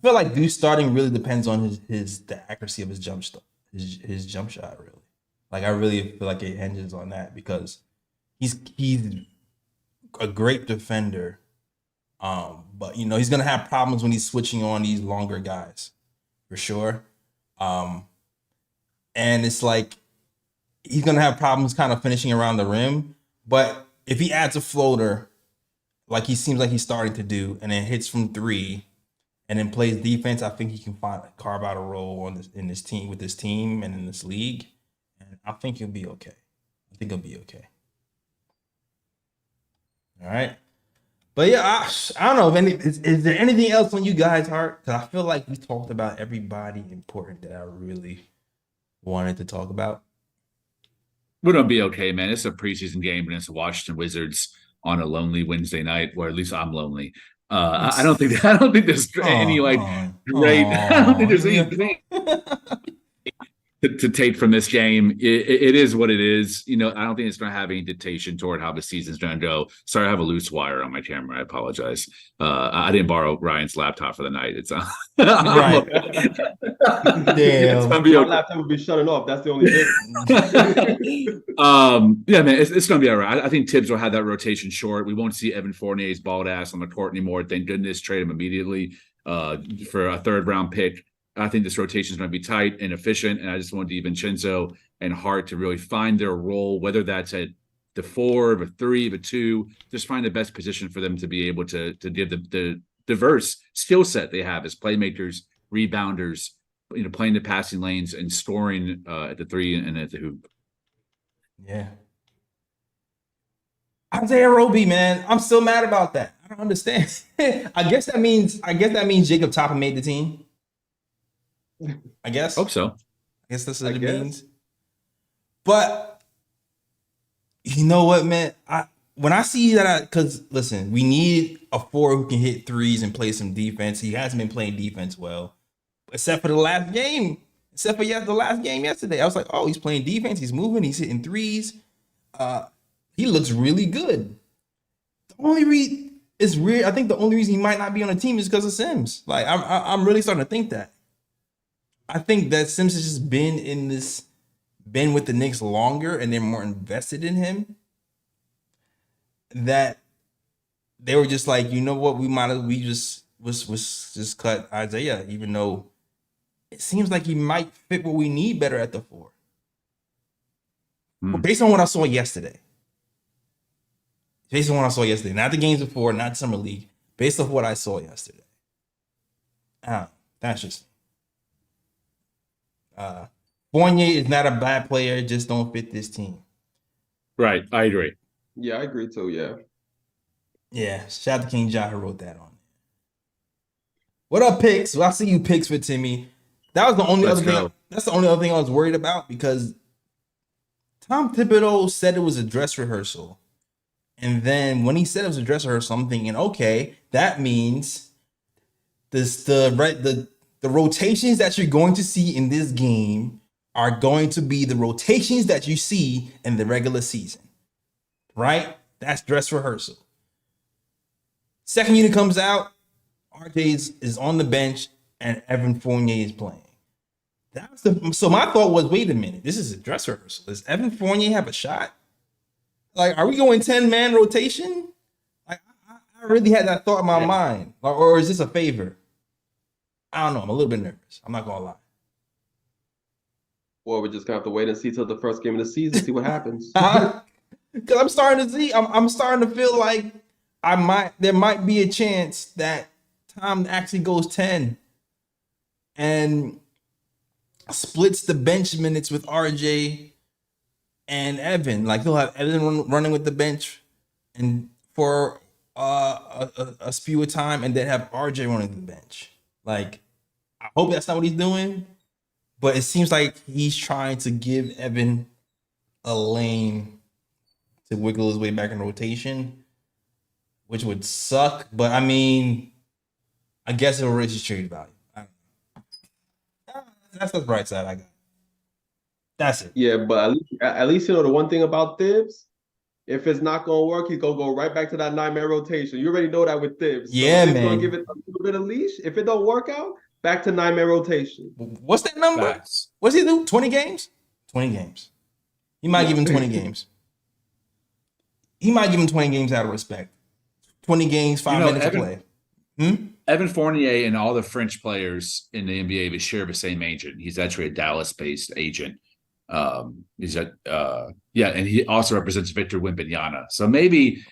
really depends on the accuracy of his jump shot. His jump shot, really. Like, I really feel like it hinges on that because he's a great defender. But you know, he's gonna have problems when he's switching on these longer guys, for sure. And it's like he's gonna have problems kind of finishing around the rim. But if he adds a floater, like he seems like he's starting to do, and then hits from three, and then plays defense, I think he can carve out a role in this team with this team and in this league. And I think he'll be okay. All right. But yeah, I don't know if is there anything else on you guys' heart? Because I feel like we talked about everybody important that I really wanted to talk about.
We're gonna be okay, man. It's a preseason game against the Washington Wizards on a lonely Wednesday night, or at least I'm lonely. I don't think there's any great. I don't think there's anything to take from this game. It is what it is. You know, I don't think it's going to have any dictation toward how the season's going to go. Sorry, I have a loose wire on my camera. I apologize. I didn't borrow Ryan's laptop for the night. It's right.
Damn. Your laptop would be shutting off. That's the only thing.
Yeah, man, it's going to be all right. I think Tibbs will have that rotation short. We won't see Evan Fournier's bald ass on the court anymore. Thank goodness. Trade him immediately for a third-round pick. I think this rotation is going to be tight and efficient, and I just want DiVincenzo and Hart to really find their role, whether that's at the 4, the 3, the 2, just find the best position for them to be able to give the diverse skill set they have as playmakers, rebounders, you know, playing the passing lanes and scoring at the 3 and at the hoop.
Yeah. Isaiah Roby, man, I'm still mad about that. I don't understand. I guess that means Jacob Toppin made the team. I guess.
Hope so.
I guess that's what it means. But you know what, man? When I see that, because listen, we need a 4 who can hit threes and play some defense. He hasn't been playing defense well, except for the last game. Except for the last game yesterday, I was like, oh, he's playing defense. He's moving. He's hitting threes. He looks really good. The only reason it's weird. I think the only reason he might not be on the team is because of Sims. Like, I'm really starting to think that. I think that Sims has just been with the Knicks longer and they're more invested in him. That they were just like, you know what, we just cut Isaiah, even though it seems like he might fit what we need better at the 4. Based on what I saw yesterday. Not the games before, not Summer League. Based on what I saw yesterday. That's just Fournier is not a bad player, just don't fit this team.
Right, I agree.
Yeah, I agree too. Yeah.
Yeah, shout out to King John who wrote that on. What up, Picks? Well, I see you Picks for Timmy. That was the only other thing. That's the only other thing I was worried about because Tom Thibodeau said it was a dress rehearsal, and then when he said it was a dress rehearsal, I'm thinking, okay, that means the rotations that you're going to see in this game are going to be the rotations that you see in the regular season, right? That's dress rehearsal. Second unit comes out, RJ is on the bench, and Evan Fournier is playing. So my thought was, wait a minute, this is a dress rehearsal. Does Evan Fournier have a shot? Like, are we going 10-man rotation? Like, I really had that thought in my mind. Or is this a favor? I don't know. I'm a little bit nervous. I'm not gonna lie.
Well, we're just gonna have to wait and see till the first game of the season, see what happens.
Because I'm starting to see, I'm starting to feel like there might be a chance that Tom actually goes 10 and splits the bench minutes with RJ and Evan. Like, he'll have Evan running with the bench and for a spew of time, and then have RJ running the bench. Like, I hope that's not what he's doing, but it seems like he's trying to give Evan a lane to wiggle his way back in rotation, which would suck. But I mean, I guess it'll raise his trade value. I don't know. That's the bright side I got. That's it.
Yeah, but at least you know the one thing about Thibs. If it's not gonna work, he's gonna go right back to that 9-man rotation. You already know that with Thibs.
Yeah,
so
man.
Gonna give it a little bit of leash. If it don't work out, back to 9-man rotation.
What's that number?
Facts.
What's he do? 20 games? 20 games. He might give him 20 games. He might give him 20 games out of respect. 20 games, 5 minutes to play.
Evan Fournier and all the French players in the NBA share the same agent. He's actually a Dallas-based agent. And he also represents Victor Wembanyama. So maybe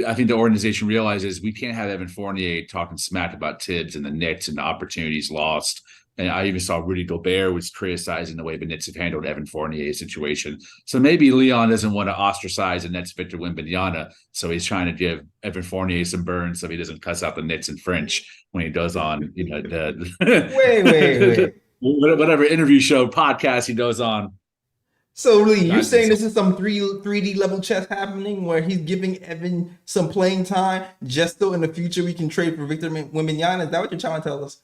I think the organization realizes we can't have Evan Fournier talking smack about Tibbs and the Knicks and the opportunities lost. And I even saw Rudy Gobert was criticizing the way the Nets have handled Evan Fournier's situation. So maybe Leon doesn't want to ostracize the Nets Victor Wembanyama, so he's trying to give Evan Fournier some burn so he doesn't cuss out the Nets in French when he does on
Wait.
whatever interview show podcast he goes on.
So really, you're saying this is some 3D level chess happening where he's giving Evan some playing time just so in the future we can trade for Victor Wembanyama? Is that what you're trying to tell us?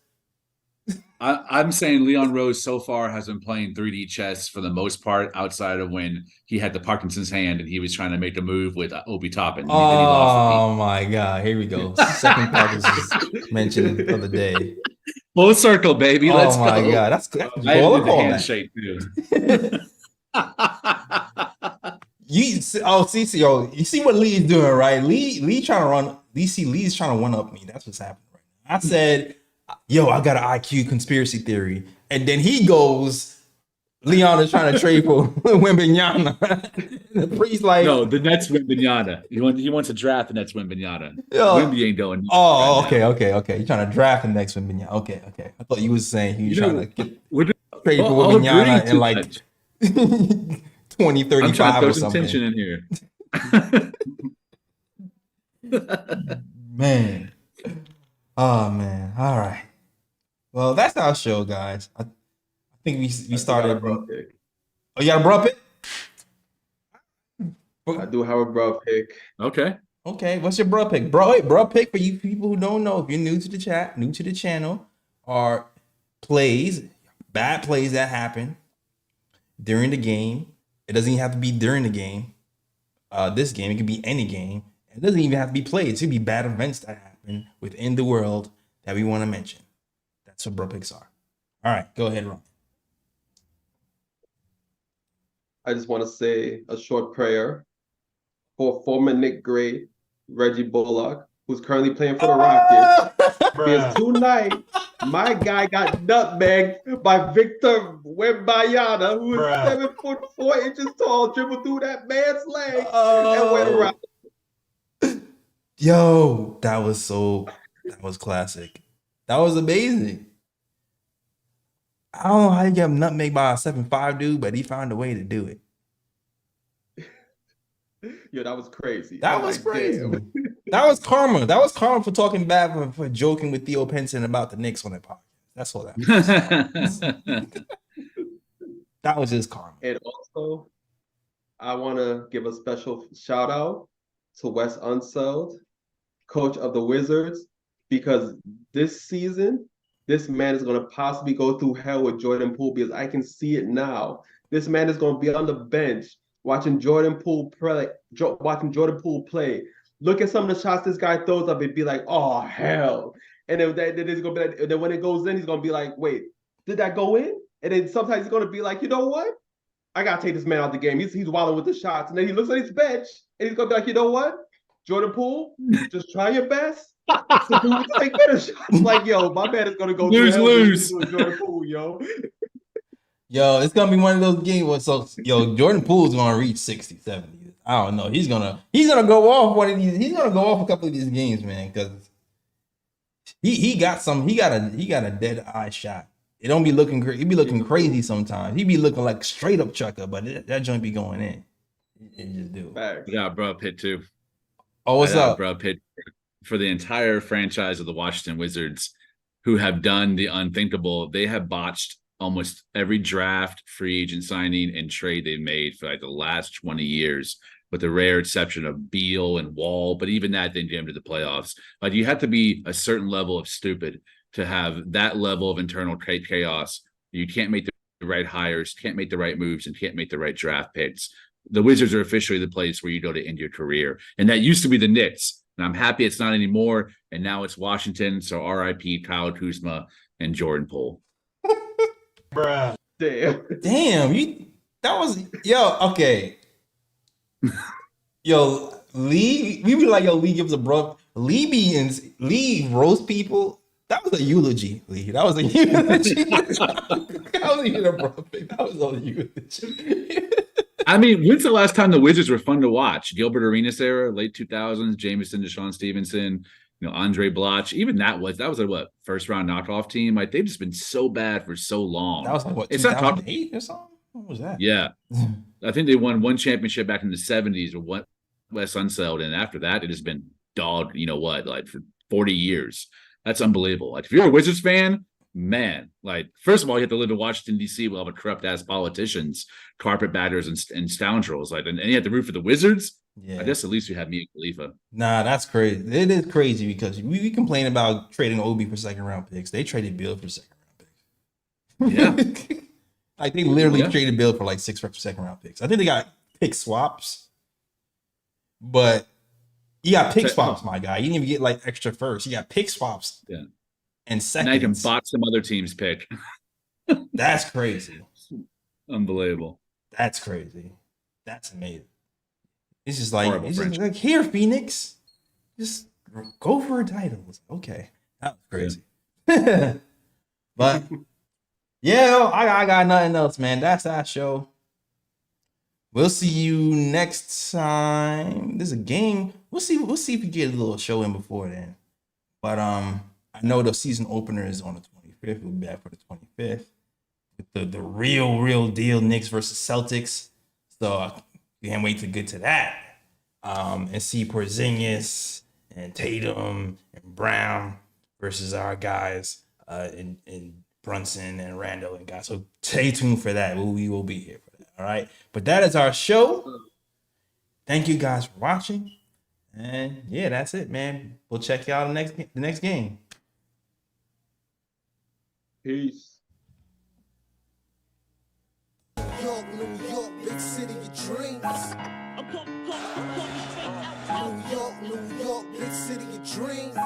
I'm saying Leon Rose so far has been playing 3D chess for the most part, outside of when he had the Parkinson's hand and he was trying to make a move with Obi Toppin.
Oh my God! Here we go. Second Parkinson's mentioned the other day.
Full circle, baby. Let's go.
Oh my God! That's
I did the handshake too.
You see what Lee's doing, right? Lee trying to run. Lee's trying to one up me. That's what's happening right now. I said, yo, I got an IQ conspiracy theory. And then he goes, Leon is trying to trade for Wembanyama. The priest like,
no, the Nets Wembanyama. He wants to draft the Nets Wembanyama. Wemby ain't doing.
Oh, okay. You're trying to draft the next Wembanyama. Okay. I thought you was saying he was trying to trade for Wembanyama in like 2035
I'm trying to throw
or
some
something.
tension in here.
Man. Oh man. All right. Well, that's our show, guys. I think we started. Oh, you got a bro pick?
I do have a bro pick.
Okay.
What's your bro pick? Bro pick for you people who don't know, if you're new to the chat, new to the channel, are bad plays that happen during the game. It doesn't even have to be during the game. This game, it could be any game. It doesn't even have to be played. It could be bad events that happen within the world that we want to mention. That's what bro picks are. All right, go ahead, Ron.
I just want to say a short prayer for former Knick great Reggie Bullock, who's currently playing for the Rockets. Because tonight, my guy got nutmegged by Victor Wembanyama, who is 7'4" tall, dribbled through that man's leg and went around.
Yo, that was classic. That was amazing. I don't know how you get nutmegged by a 7'5" dude, but he found a way to do it.
Yo, that was crazy.
That was crazy. That was karma. That was karma for talking bad for joking with Theo Pinson about the Knicks on that podcast. That's all that was. That was just karma.
And also, I want to give a special shout out to Wes Unseld, coach of the Wizards, because this season, this man is going to possibly go through hell with Jordan Poole, because I can see it now. This man is going to be on the bench watching Jordan Poole play, look at some of the shots this guy throws up and be like, oh hell. And then he's gonna be like, and then when it goes in, he's gonna be like, wait, did that go in? And then sometimes he's gonna be like, you know what? I gotta take this man out the game. He's wilding with the shots. And then he looks at his bench and he's gonna be like, you know what? Jordan Poole, just try your best to take better shots. Like, yo, my man is gonna go
lose.
Jordan Poole, yo.
Yo, it's gonna be one of those games where Jordan Poole's gonna reach 60, 70. I don't know. He's gonna go off one of these. He's gonna go off a couple of these games, man, because he got a dead eye shot. It don't be looking great. He be looking crazy sometimes. He be looking like straight up chucker, but that joint be going in. It just do.
We got Brad Pitt too.
Oh, what's up?
Brad Pitt for the entire franchise of the Washington Wizards, who have done the unthinkable. They have botched almost every draft, free agent signing, and trade they've made for like the last 20 years, with the rare exception of Beal and Wall. But even that didn't get them to the playoffs. Like, you have to be a certain level of stupid to have that level of internal chaos. You can't make the right hires, can't make the right moves, and can't make the right draft picks. The Wizards are officially the place where you go to end your career. And that used to be the Knicks. And I'm happy it's not anymore. And now it's Washington. So RIP Kyle Kuzma and Jordan Poole.
Bruh.
Damn, okay. Yo, Lee, we be like, yo, Lee gives a bro. Lee roast people. That was a eulogy, Lee. That was a eulogy. That wasn't even a bro pick. That was a eulogy.
I mean, when's the last time the Wizards were fun to watch? Gilbert Arenas era, late 2000s, Jameson, Deshaun Stevenson, Andre Bloch. Even that was a what, first round knockoff team? Like, they've just been so bad for so long.
That was like what,
it's
2008 or something? What was that?
Yeah. I think they won one championship back in the 70s or what, Wes Unseld, and after that it has been dogged, like for 40 years. That's unbelievable. Like, if you're a Wizards fan, man, like, first of all, you have to live in Washington, D.C. with all the corrupt ass politicians, carpetbaggers, and scoundrels. Like, and you have to root for the Wizards. Yeah. I guess at least we have Mia Khalifa.
Nah, that's crazy. It is crazy because we complain about trading Obi for second round picks. They traded Bill for second round picks. Yeah. Like, they literally traded Bill for like 6 second round picks. I think they got pick swaps, but you got pick swaps, my guy. You didn't even get like extra first. You got pick swaps.
Yeah.
And seconds.
Now you can bot some other team's pick.
That's crazy.
Unbelievable.
That's crazy. That's amazing. It's just like, here, Phoenix, just go for a title. Okay, that was crazy. Yeah. But yeah, I got nothing else, man. That's our show. We'll see you next time. There's a game. We'll see if we get a little show in before then. But I know the season opener is on the 25th. We'll be back for the 25th with the real deal Knicks versus Celtics. So can't wait to get to that. And see Porzingis and Tatum and Brown versus our guys in Brunson and Randall and guys. So stay tuned for that. We will be here for that. All right. But that is our show. Thank you guys for watching. And yeah, that's it, man. We'll check you out the next game.
Peace.
New York, big city of dreams. New York, big city of dreams.